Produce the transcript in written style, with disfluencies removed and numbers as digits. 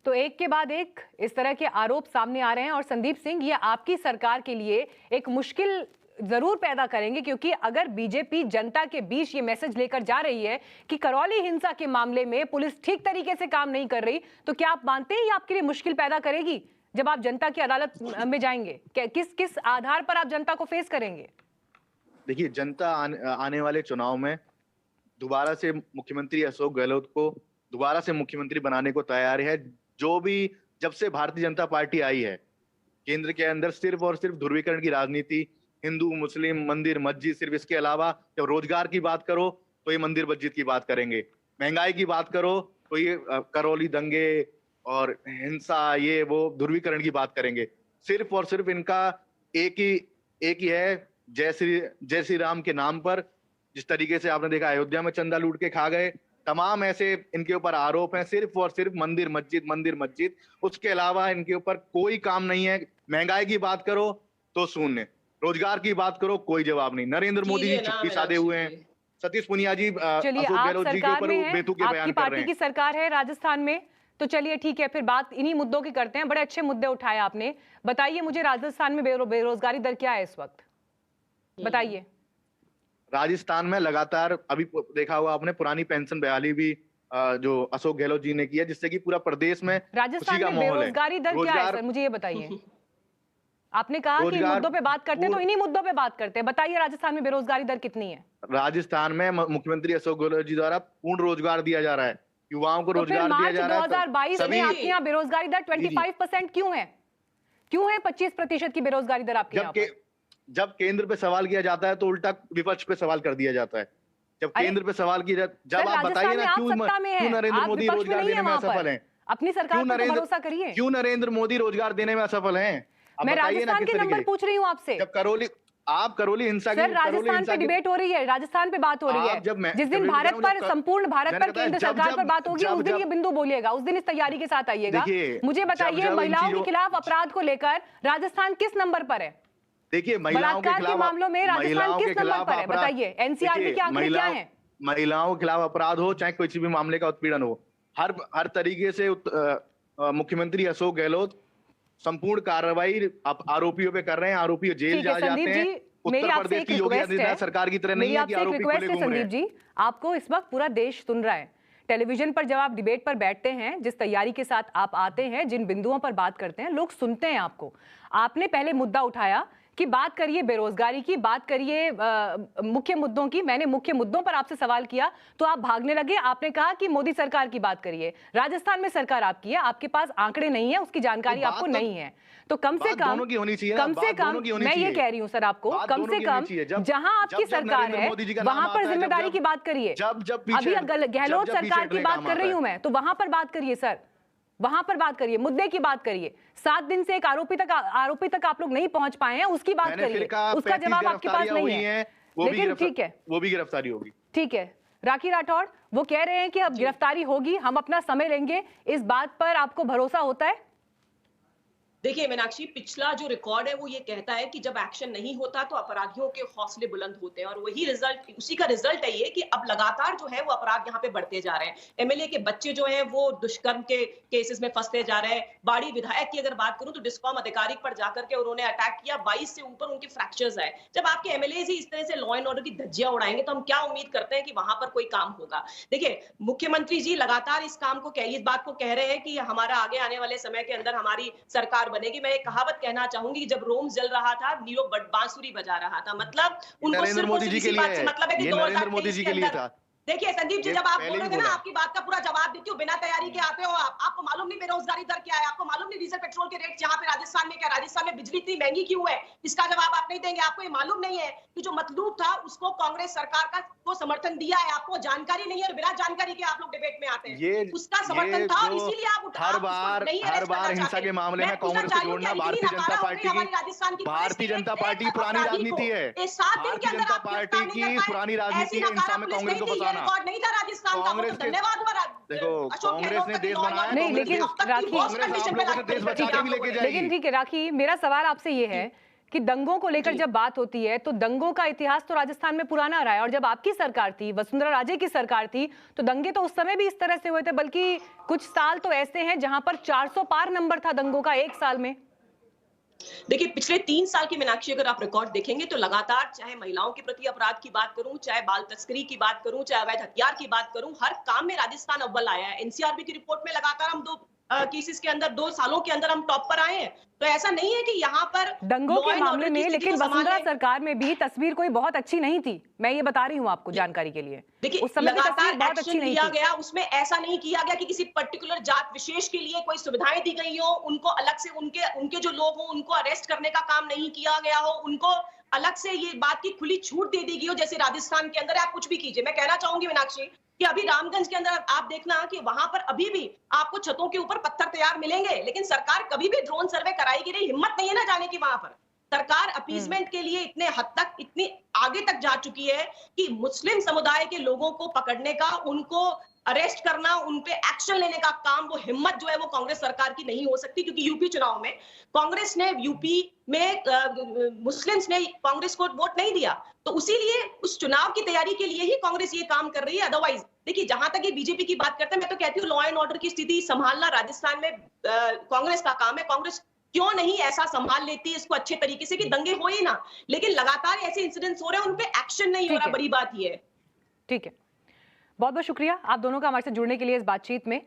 तो एक के बाद एक इस तरह के आरोप सामने आ रहे हैं और संदीप सिंह, ये आपकी सरकार के लिए एक मुश्किल जरूर पैदा करेंगे, क्योंकि अगर बीजेपी जनता के बीच ये मैसेज लेकर जा रही है कि करौली हिंसा के मामले में पुलिस ठीक तरीके से काम नहीं कर रही, तो क्या आप मानते हैं ये आपके लिए मुश्किल पैदा करेगी जब आप जनता की अदालत में जाएंगे? किस किस आधार पर आप जनता को फेस करेंगे? देखिए, जनता आने वाले चुनाव में दोबारा से मुख्यमंत्री अशोक गहलोत को दोबारा से मुख्यमंत्री बनाने को तैयार है। जो भी जब से भारतीय जनता पार्टी आई है केंद्र के अंदर, सिर्फ और सिर्फ ध्रुवीकरण की राजनीति, हिंदू मुस्लिम मंदिर मस्जिद, सिर्फ इसके अलावा जब रोजगार की बात करो तो ये मंदिर मस्जिद की बात करेंगे, महंगाई की बात करो तो ये करौली दंगे और हिंसा, ये वो ध्रुवीकरण की बात करेंगे। सिर्फ और सिर्फ इनका एक ही है, जय श्री राम के नाम पर जिस तरीके से आपने देखा अयोध्या में चंदा लूट के खा गए, तमाम ऐसे इनके ऊपर आरोप हैं, सिर्फ और सिर्फ मंदिर मस्जिद। उसके अलावा इनके ऊपर कोई काम नहीं है। महंगाई की बात करो तो शून्य, रोजगार की बात करो कोई जवाब नहीं। नरेंद्र मोदी जी चुप्पी साधे हुए हैं। सतीश पुनिया जी अशोक गहलोत जी के ऊपर बेतुके बयान कर रहे हैं। आपकी पार्टी की सरकार है राजस्थान में, तो चलिए ठीक है, फिर बात इन्हीं मुद्दों की करते हैं। बड़े अच्छे मुद्दे उठाए आपने। बताइए मुझे, राजस्थान में बेरोजगारी दर क्या है इस वक्त, बताइए। राजस्थान में लगातार अभी देखा होगा आपने, पुरानी पेंशन बहाली भी जो अशोक गहलोत जी ने किया, जिससे कि पूरा प्रदेश में राजस्थान में बेरोजगारी दर क्या है सर, मुझे ये बताइए। आपने कहा कि इन मुद्दों पे बात करते हैं, तो इन्हीं मुद्दों पे बात करते हैं। बताइए राजस्थान में बेरोजगारी दर कितनी है? राजस्थान में मुख्यमंत्री अशोक गहलोत जी द्वारा पूर्ण रोजगार दिया जा रहा है, युवाओं को रोजगार दिया जा रहा है। 2022 में आपके यहाँ बेरोजगारी दर 25% क्यों है? क्यों है 25% की बेरोजगारी दर आपके यहाँ? जब केंद्र पे सवाल किया जाता है तो उल्टा विपक्ष पे सवाल कर दिया जाता है। जब केंद्र पे सवाल किया जाता, जब आप बताइए ना क्यों नरेंद्र मोदी रोजगार देने में असफल हैं? अपनी सरकार पर भरोसा करिए। क्यों नरेंद्र मोदी रोजगार देने में असफल हैं? मैं राजस्थान के नंबर पूछ रही हूँ आपसे। जब करौली हिंसा की, राजस्थान पे डिबेट हो रही है, राजस्थान पे बात हो रही है। जिस दिन भारत पर, संपूर्ण भारत पर केंद्र सरकार पर बात होगी, उस दिन ये बिंदु बोलिएगा, उस दिन इस तैयारी के साथ आइएगा। मुझे बताइए, महिलाओं के खिलाफ अपराध को लेकर राजस्थान किस नंबर पर है? देखिए, महिलाओं के खिलाफ मामलों में राजस्थान किस नंबर पर है? बताइए, एनसीआरबी के आंकड़े क्या हैं? महिलाओं के खिलाफ अपराध हो, चाहे कोई भी मामले का उत्पीड़न हो, हर तरीके से मुख्यमंत्री अशोक गहलोत संपूर्ण कार्रवाई आरोपियों पे कर रहे हैं। आरोपी जेल जा जाते हैं। उत्तर प्रदेश की योगी आदित्यनाथ सरकार की तरह नहीं है कि आरोपी खुले घूम रहे हैं। संदीप जी, आपको इस वक्त पूरा देश सुन रहा है। टेलीविजन पर जब आप डिबेट पर बैठते हैं, जिस तैयारी के साथ आप आते हैं, जिन बिंदुओं पर बात करते हैं, लोग सुनते हैं आपको। आपने पहले मुद्दा उठाया कि बात करिए बेरोजगारी की, बात करिए मुख्य मुद्दों की। मैंने मुख्य मुद्दों पर आपसे सवाल किया तो आप भागने लगे। आपने कहा कि मोदी सरकार की बात करिए। राजस्थान में सरकार आपकी है, आपके पास आंकड़े नहीं है, उसकी जानकारी आपको नहीं है। तो कम से कम मैं ये कह रही हूं सर आपको, कम से कम जहां आपकी सरकार है वहां पर जिम्मेदारी की बात करिए। अभी गहलोत सरकार की बात कर रही हूं मैं, तो वहां पर बात करिए सर, वहां पर बात करिए, मुद्दे की बात करिए। 7 दिन से एक आरोपी तक आप लोग नहीं पहुंच पाए हैं, उसकी बात करिए। उसका जवाब आपके पास नहीं है, लेकिन ठीक है, वो भी गिरफ्तारी होगी। ठीक है, राखी राठौड़ वो कह रहे हैं कि अब गिरफ्तारी होगी, हम अपना समय लेंगे। इस बात पर आपको भरोसा होता है? देखिए मीनाक्षी, पिछला जो रिकॉर्ड है वो ये कहता है कि जब एक्शन नहीं होता तो अपराधियों के हौसले बुलंद होते हैं, और वही रिजल्ट, उसी का रिजल्ट है ये कि अब लगातार जो है वो अपराध यहाँ पे बढ़ते जा रहे हैं। एमएलए के बच्चे जो हैं वो दुष्कर्म के केसेस में फंसते जा रहे हैं। बाड़ी विधायक की अगर बात करूं तो डिस्कॉम अधिकारी पर जाकर के उन्होंने अटैक किया, 22 से ऊपर उनके फ्रैक्चर्स आए। जब आपके एमएलए ही इस तरह से लॉ एंड ऑर्डर की धज्जियां उड़ाएंगे तो हम क्या उम्मीद करते हैं कि वहां पर कोई काम होगा? देखिए, मुख्यमंत्री जी लगातार इस बात को कह रहे हैं कि हमारा आगे आने वाले समय के अंदर हमारी सरकार बनेगी। मैं एक कहावत कहना चाहूंगी, जब रोम जल रहा था नीरो बांसुरी बजा रहा था। मतलब उनको नरेंद्र मोदी जी के लिए, मतलब है कि नरेंद्र मोदी जी के लिए था। देखिए संदीप जी, जब आप बोलोगे ना, आपकी बात का पूरा जवाब देती हूँ, बिना तैयारी के आते हो आप। आपको मालूम नहीं बेरोजगारी दर क्या है? आपको मालूम नहीं डीजल पेट्रोल के रेट यहाँ पे राजस्थान में क्या, राजस्थान में बिजली इतनी महंगी क्यों है? इसका जवाब आप नहीं देंगे। आपको ये मालूम नहीं है कि जो मतलूब था उसको कांग्रेस सरकार का को समर्थन दिया है। आपको जानकारी नहीं है और बिना जानकारी के आप लोग डिबेट में आते हैं। उसका समर्थन था और इसीलिए आप हर बार हिंसा के मामले में कांग्रेस को जोड़ना भारतीय जनता पार्टी की पुरानी राजनीति है। भारतीय जनता पार्टी की पुरानी राजनीति है हिंसा में कांग्रेस को फंसाना। कांग्रेस के, देखो कांग्रेस ने देश बनाया नहीं, लेकिन राखी, देश बचा के भी लेके जाएगी। लेकिन ठीक है राखी, मेरा सवाल आपसे ये है कि दंगों को लेकर जी। जब बात होती है तो दंगों का इतिहास तो राजस्थान में पुराना रहा है, और जब आपकी सरकार थी, वसुंधरा राजे की सरकार थी, तो दंगे तो उस समय भी इस तरह से हुए थे, बल्कि कुछ साल तो ऐसे हैं जहां पर 400 पार नंबर था दंगों का एक साल में। देखिए, पिछले 3 साल की मीनाक्षी अगर आप रिकॉर्ड देखेंगे तो लगातार, चाहे महिलाओं के प्रति अपराध की बात करूं, चाहे बाल तस्करी की बात करूं, चाहे अवैध हथियार की बात करूं, हर काम में राजस्थान अव्वल आया है। एनसीआरबी की रिपोर्ट में लगातार हम 2 केसेस के अंदर 2 सालों के अंदर हम टॉप पर आए हैं। तो ऐसा नहीं है कि यहाँ पर दंगों लॉ के एंड मामले ऑर्डर की में स्थिति लेकिन को वसुंधरा संभालने सरकार में भी तस्वीर कोई बहुत अच्छी नहीं थी, मैं ये बता रही हूँ आपको जानकारी के लिए। देखिए, उस समय भी तस्वीर लगातार बहुत अच्छी एक्शन नहीं लिया थी। गया, उसमें ऐसा नहीं किया गया कि किसी पर्टिकुलर जात विशेष के लिए कोई सुविधाएं दी गई हो, उनको अलग से उनके उनके जो लोग हो उनको अरेस्ट करने का काम नहीं किया गया हो, उनको अलग से ये बात की खुली छूट दे दी गई हो, जैसे राजस्थान के अंदर आप कुछ भी कीजिए। मैं कहना चाहूंगी मीनाक्षी कि अभी रामगंज के अंदर आप देखना कि वहां पर अभी भी आपको छतों के ऊपर पत्थर तैयार मिलेंगे, लेकिन सरकार कभी भी ड्रोन सर्वे कराएगी नहीं, हिम्मत नहीं है ना जाने की वहां पर। सरकार अपीजमेंट के लिए इतने हद तक, इतनी आगे तक जा चुकी है कि मुस्लिम समुदाय के लोगों को पकड़ने का, उनको अरेस्ट करना, उन पे एक्शन लेने का काम, वो हिम्मत जो है वो कांग्रेस सरकार की नहीं हो सकती, क्योंकि यूपी चुनाव में कांग्रेस ने, यूपी में मुस्लिम्स ने कांग्रेस को वोट नहीं दिया, तो उसीलिए उस चुनाव की तैयारी के लिए ही कांग्रेस ये काम कर रही है। अदरवाइज देखिए, जहां तक ये बीजेपी की बात करते हैं, मैं तो कहती हूँ लॉ एंड ऑर्डर की स्थिति संभालना राजस्थान में कांग्रेस का काम है। कांग्रेस क्यों नहीं ऐसा संभाल लेती है इसको अच्छे तरीके से कि दंगे हो ही ना, लेकिन लगातार ऐसे इंसिडेंट्स हो रहे हैं, उन पे एक्शन नहीं हो रहा, बड़ी बात ये है। ठीक है, बहुत बहुत शुक्रिया आप दोनों का हमारे साथ जुड़ने के लिए इस बातचीत में।